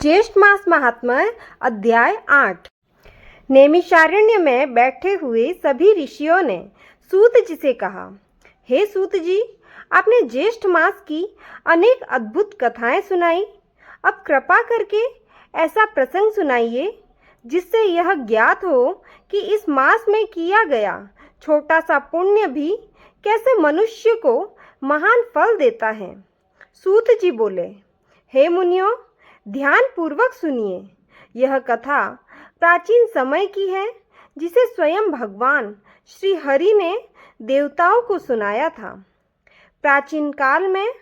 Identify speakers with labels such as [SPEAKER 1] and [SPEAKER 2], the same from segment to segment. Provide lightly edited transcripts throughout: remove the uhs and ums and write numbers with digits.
[SPEAKER 1] ज्येष्ठ मास महात्म्य अध्याय 8। नैमिषारण्य में बैठे हुए सभी ऋषियों ने सूत जी से कहा, हे सूत जी, आपने ज्येष्ठ मास की अनेक अद्भुत कथाएं सुनाई। अब कृपा करके ऐसा प्रसंग सुनाइए जिससे यह ज्ञात हो कि इस मास में किया गया छोटा सा पुण्य भी कैसे मनुष्य को महान फल देता है। सूत जी बोले, हे मुनियों, ध्यान पूर्वक सुनिए। यह कथा प्राचीन समय की है जिसे स्वयं भगवान श्री हरि ने देवताओं को सुनाया था। प्राचीन काल में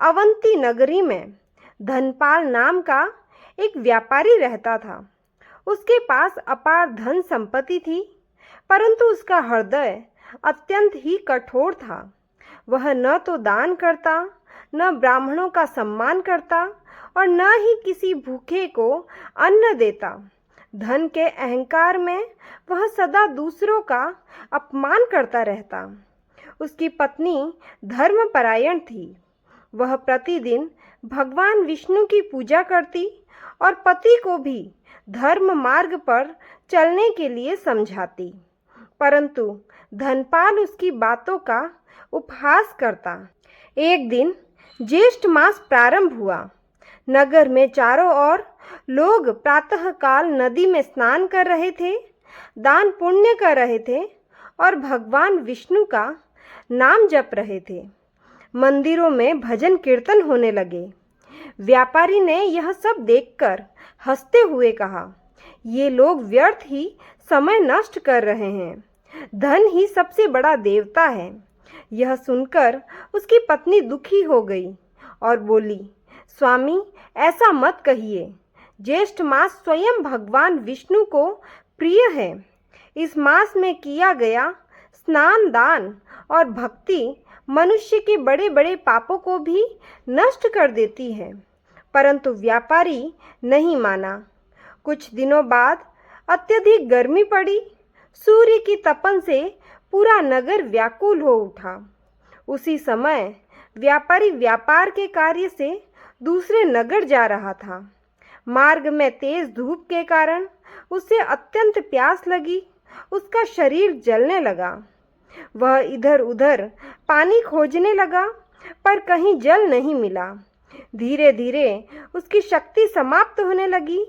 [SPEAKER 1] अवंती नगरी में धनपाल नाम का एक व्यापारी रहता था। उसके पास अपार धन संपत्ति थी, परंतु उसका हृदय अत्यंत ही कठोर था। वह न तो दान करता, न ब्राह्मणों का सम्मान करता और न ही किसी भूखे को अन्न देता। धन के अहंकार में वह सदा दूसरों का अपमान करता रहता। उसकी पत्नी धर्मपरायण थी। वह प्रतिदिन भगवान विष्णु की पूजा करती और पति को भी धर्म मार्ग पर चलने के लिए समझाती, परंतु धनपाल उसकी बातों का उपहास करता। एक दिन ज्येष्ठ मास प्रारंभ हुआ। नगर में चारों ओर लोग प्रातःकाल नदी में स्नान कर रहे थे, दान पुण्य कर रहे थे और भगवान विष्णु का नाम जप रहे थे। मंदिरों में भजन कीर्तन होने लगे। व्यापारी ने यह सब देखकर हंसते हुए कहा, ये लोग व्यर्थ ही समय नष्ट कर रहे हैं। धन ही सबसे बड़ा देवता है। यह सुनकर उसकी पत्नी दुखी हो गई और बोली, स्वामी, ऐसा मत कहिए। ज्येष्ठ मास स्वयं भगवान विष्णु को प्रिय है। इस मास में किया गया स्नान, दान और भक्ति मनुष्य के बड़े बड़े पापों को भी नष्ट कर देती है। परंतु व्यापारी नहीं माना। कुछ दिनों बाद अत्यधिक गर्मी पड़ी। सूर्य की तपन से पूरा नगर व्याकुल हो उठा। उसी समय व्यापारी व्यापार के कार्य से दूसरे नगर जा रहा था। मार्ग में तेज धूप के कारण उसे अत्यंत प्यास लगी। उसका शरीर जलने लगा। वह इधर उधर पानी खोजने लगा, पर कहीं जल नहीं मिला। धीरे धीरे उसकी शक्ति समाप्त होने लगी।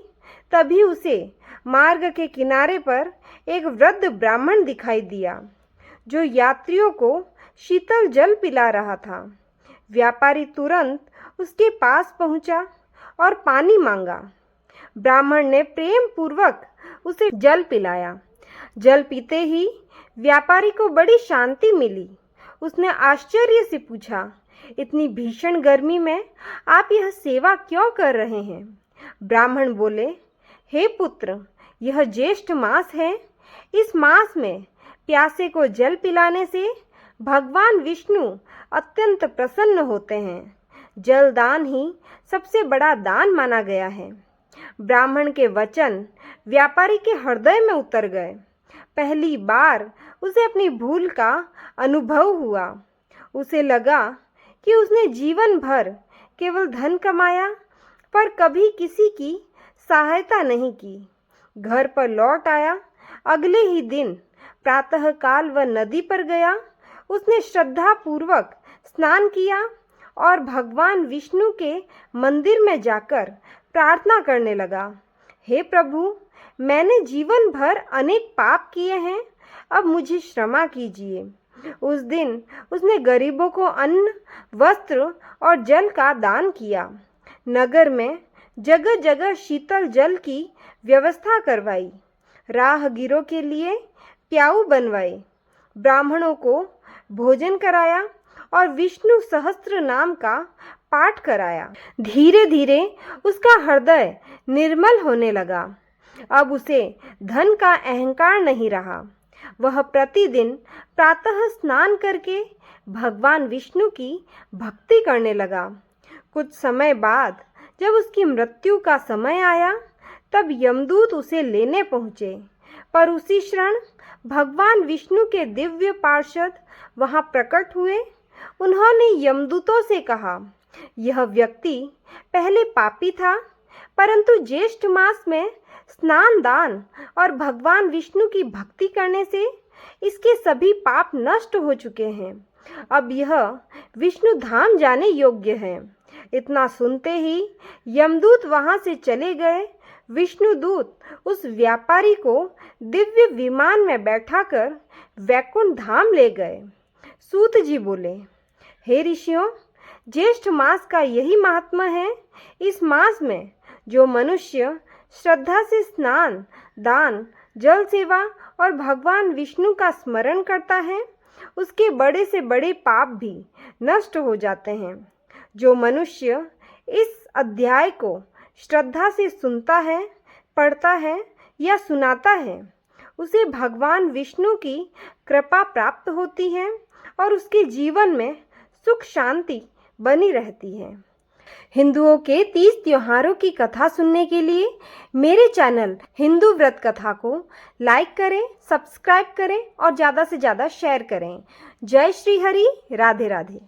[SPEAKER 1] तभी उसे मार्ग के किनारे पर एक वृद्ध ब्राह्मण दिखाई दिया, जो यात्रियों को शीतल जल पिला रहा था। व्यापारी तुरंत उसके पास पहुंचा और पानी मांगा। ब्राह्मण ने प्रेम पूर्वक उसे जल पिलाया। जल पीते ही व्यापारी को बड़ी शांति मिली। उसने आश्चर्य से पूछा, इतनी भीषण गर्मी में आप यह सेवा क्यों कर रहे हैं? ब्राह्मण बोले, हे पुत्र, यह ज्येष्ठ मास है। इस मास में प्यासे को जल पिलाने से भगवान विष्णु अत्यंत प्रसन्न होते हैं। जल दान ही सबसे बड़ा दान माना गया है। ब्राह्मण के वचन व्यापारी के हृदय में उतर गए। पहली बार उसे अपनी भूल का अनुभव हुआ। उसे लगा कि उसने जीवन भर केवल धन कमाया, पर कभी किसी की सहायता नहीं की। घर पर लौट आया। अगले ही दिन प्रातःकाल वह नदी पर गया। उसने श्रद्धा पूर्वक स्नान किया और भगवान विष्णु के मंदिर में जाकर प्रार्थना करने लगा, हे प्रभु, मैंने जीवन भर अनेक पाप किए हैं, अब मुझे क्षमा कीजिए। उस दिन उसने गरीबों को अन्न, वस्त्र और जल का दान किया। नगर में जगह जगह शीतल जल की व्यवस्था करवाई। राहगीरों के लिए प्याऊ बनवाए। ब्राह्मणों को भोजन कराया और विष्णु सहस्त्र नाम का पाठ कराया। धीरे धीरे उसका हृदय निर्मल होने लगा। अब उसे धन का अहंकार नहीं रहा। वह प्रतिदिन प्रातः स्नान करके भगवान विष्णु की भक्ति करने लगा। कुछ समय बाद जब उसकी मृत्यु का समय आया, तब यमदूत उसे लेने पहुँचे, पर उसी क्षण भगवान विष्णु के दिव्य पार्षद वहां प्रकट हुए। उन्होंने यमदूतों से कहा, यह व्यक्ति पहले पापी था, परंतु ज्येष्ठ मास में स्नान दान और भगवान विष्णु की भक्ति करने से इसके सभी पाप नष्ट हो चुके हैं। अब यह विष्णु धाम जाने योग्य है। इतना सुनते ही यमदूत वहां से चले गए। विष्णुदूत उस व्यापारी को दिव्य विमान में बैठाकर वैकुंठ धाम ले गए। सूत जी बोले, हे ऋषियों, ज्येष्ठ मास का यही महात्मा है। इस मास में जो मनुष्य श्रद्धा से स्नान दान जल सेवा और भगवान विष्णु का स्मरण करता है, उसके बड़े से बड़े पाप भी नष्ट हो जाते हैं। जो मनुष्य इस अध्याय को श्रद्धा से सुनता है, पढ़ता है या सुनाता है, उसे भगवान विष्णु की कृपा प्राप्त होती है और उसके जीवन में सुख शांति बनी रहती है। हिंदुओं के 30 त्योहारों की कथा सुनने के लिए मेरे चैनल हिंदू व्रत कथा को लाइक करें, सब्सक्राइब करें और ज़्यादा से ज़्यादा शेयर करें। जय श्री हरि, राधे राधे।